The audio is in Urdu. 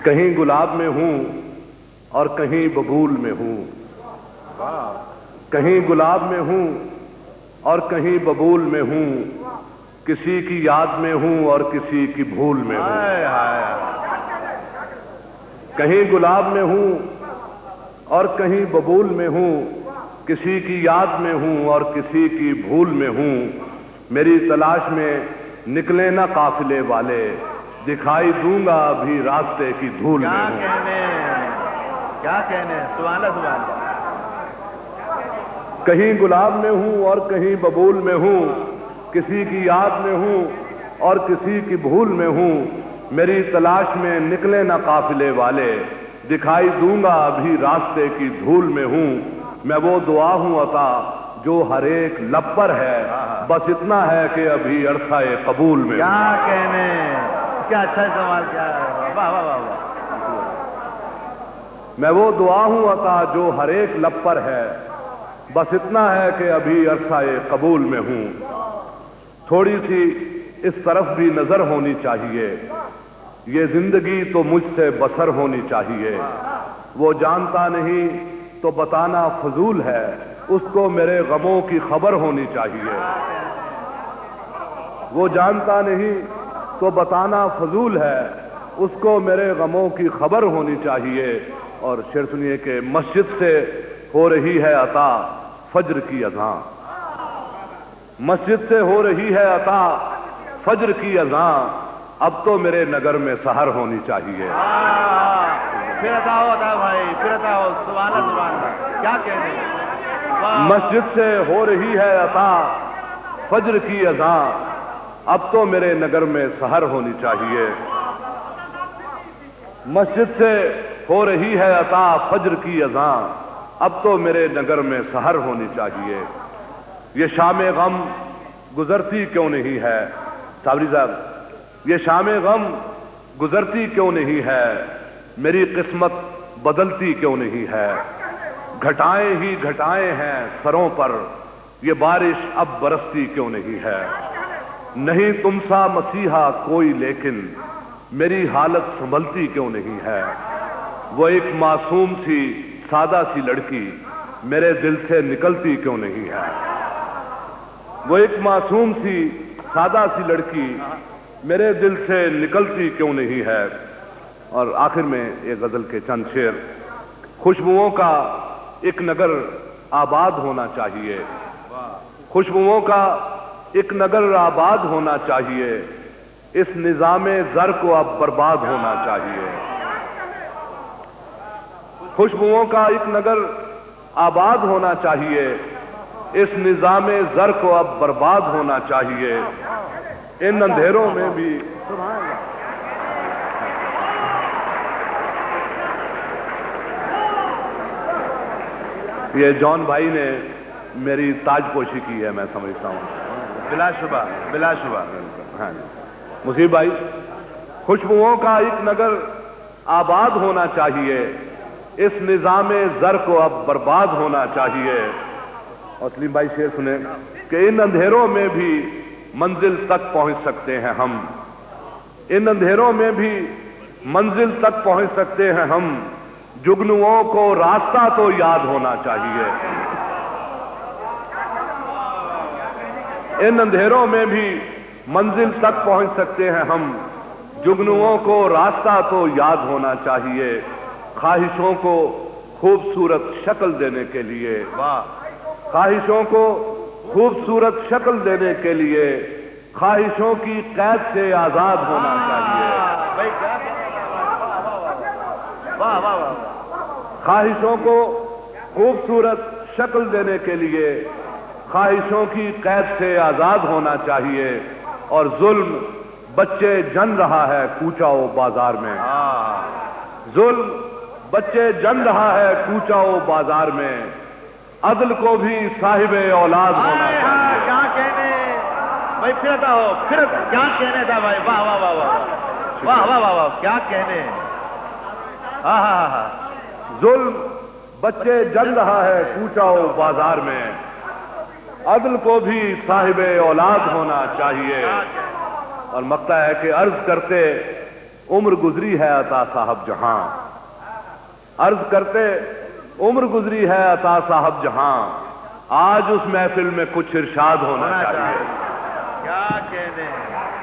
کہیں گلاب میں ہوں اور کہیں ببول میں ہوں، کہیں گلاب میں ہوں اور کہیں ببول میں ہوں، کسی کی یاد میں ہوں اور کسی کی بھول میں ہوں، کہیں گلاب میں ہوں اور کہیں ببول میں ہوں، کسی کی یاد میں ہوں اور کسی کی بھول میں ہوں، میری تلاش میں نکلے نہ قافلے والے، دکھائی دوں گا ابھی راستے کی دھول میں ہوں۔ کیا کہنے سبحان اللہ سبحان اللہ۔ کہیں گلاب میں ہوں اور کہیں ببول میں ہوں، کسی کی یاد میں ہوں اور کسی کی بھول میں ہوں، میری تلاش میں نکلے نہ قافلے والے، دکھائی دوں گا ابھی راستے کی دھول میں ہوں، میں وہ دعا ہوں عطا جو ہر ایک لب پر ہے، بس اتنا ہے کہ ابھی عرصہ قبول میں ہوں۔ کیا کہنے، کیا اچھا سوال کیا ہے، واہ واہ واہ واہ۔ میں وہ دعا ہوں عطا جو ہر ایک لب پر ہے، بس اتنا ہے کہ ابھی عرصہ قبول میں ہوں۔ تھوڑی سی اس طرف بھی نظر ہونی چاہیے، یہ زندگی تو مجھ سے بسر ہونی چاہیے، وہ جانتا نہیں تو بتانا فضول ہے، اس کو میرے غموں کی خبر ہونی چاہیے، وہ جانتا نہیں تو بتانا فضول ہے، اس کو میرے غموں کی خبر ہونی چاہیے۔ اور شعر سنیے کہ مسجد سے ہو رہی ہے عطا فجر کی اذان، مسجد سے ہو رہی ہے عطا فجر کی اذان، اب تو میرے نگر میں سحر ہونی چاہیے۔ پھر عطا ہو بھائی، پھر عطا ہو، سبحان اللہ سبحان اللہ۔ کیا کہنے، مسجد سے ہو رہی ہے عطا فجر کی اذان، اب تو میرے نگر میں سحر ہونی چاہیے، مسجد سے ہو رہی ہے عطا فجر کی اذان، اب تو میرے نگر میں سحر ہونی چاہیے۔ یہ شام غم گزرتی کیوں نہیں ہے، صابری صاحب یہ شام غم گزرتی کیوں نہیں ہے، میری قسمت بدلتی کیوں نہیں ہے، گھٹائیں ہی گھٹائیں ہیں سروں پر، یہ بارش اب برستی کیوں نہیں ہے، نہیں تم سا مسیحا کوئی لیکن میری حالت سنبھلتی کیوں نہیں ہے، وہ ایک معصوم سی سادہ سی لڑکی میرے دل سے نکلتی کیوں نہیں ہے، وہ ایک معصوم سی سادہ سی لڑکی میرے دل سے نکلتی کیوں نہیں ہے۔ اور آخر میں ایک غزل کے چند شعر، خوشبوؤں کا ایک نگر آباد ہونا چاہیے، خوشبوؤں کا ایک نگر آباد ہونا چاہیے، اس نظام زر کو اب برباد ہونا چاہیے، خوشبوؤں کا ایک نگر آباد ہونا چاہیے، اس نظام زر کو اب برباد ہونا چاہیے، ان اندھیروں میں بھی یہ جان بھائی نے میری تاج پوشی کی ہے، میں سمجھتا ہوں، بلا شبہ بلا شبہ۔ ہاں جی مصیب بھائی، خوشبوؤں کا ایک نگر آباد ہونا چاہیے، اس نظام زر کو اب برباد ہونا چاہیے۔ اور سلیم بھائی شعر سنیں کہ ان اندھیروں میں بھی منزل تک پہنچ سکتے ہیں ہم، ان اندھیروں میں بھی منزل تک پہنچ سکتے ہیں ہم، جگنوؤں کو راستہ تو یاد ہونا چاہیے، ان اندھیروں میں بھی منزل تک پہنچ سکتے ہیں ہم، جگنوؤں کو راستہ تو یاد ہونا چاہیے، خواہشوں کو خوبصورت شکل دینے کے لیے، خواہشوں کو خوبصورت شکل دینے کے لیے خواہشوں کی قید سے آزاد ہونا چاہیے، خواہشوں کو خوبصورت شکل دینے کے لیے خواہشوں کی قید سے آزاد ہونا چاہیے، اور ظلم بچے جن رہا ہے کوچہ و بازار میں، ظلم بچے جن رہا ہے کوچہ و بازار میں، عدل کو بھی صاحب اولاد ہونا چاہیے۔ کیا کہنے بھائی، پھر عطا ہو، پھر کیا کہنے تھا بھائی، واہ واہ واہ واہ واہ واہ واہ واہ، کیا کہنے، ہاں ہاں ہاں، ظلم بچے جن رہا ہے کوچہ و بازار میں، عدل کو بھی صاحب اولاد ہونا چاہیے۔ اور مقطع ہے کہ عرض کرتے عمر گزری ہے عطا صاحب جہاں، عرض کرتے عمر گزری ہے عطا صاحب جہاں، آج اس محفل میں کچھ ارشاد ہونا چاہیے۔ کیا کہنے ہیں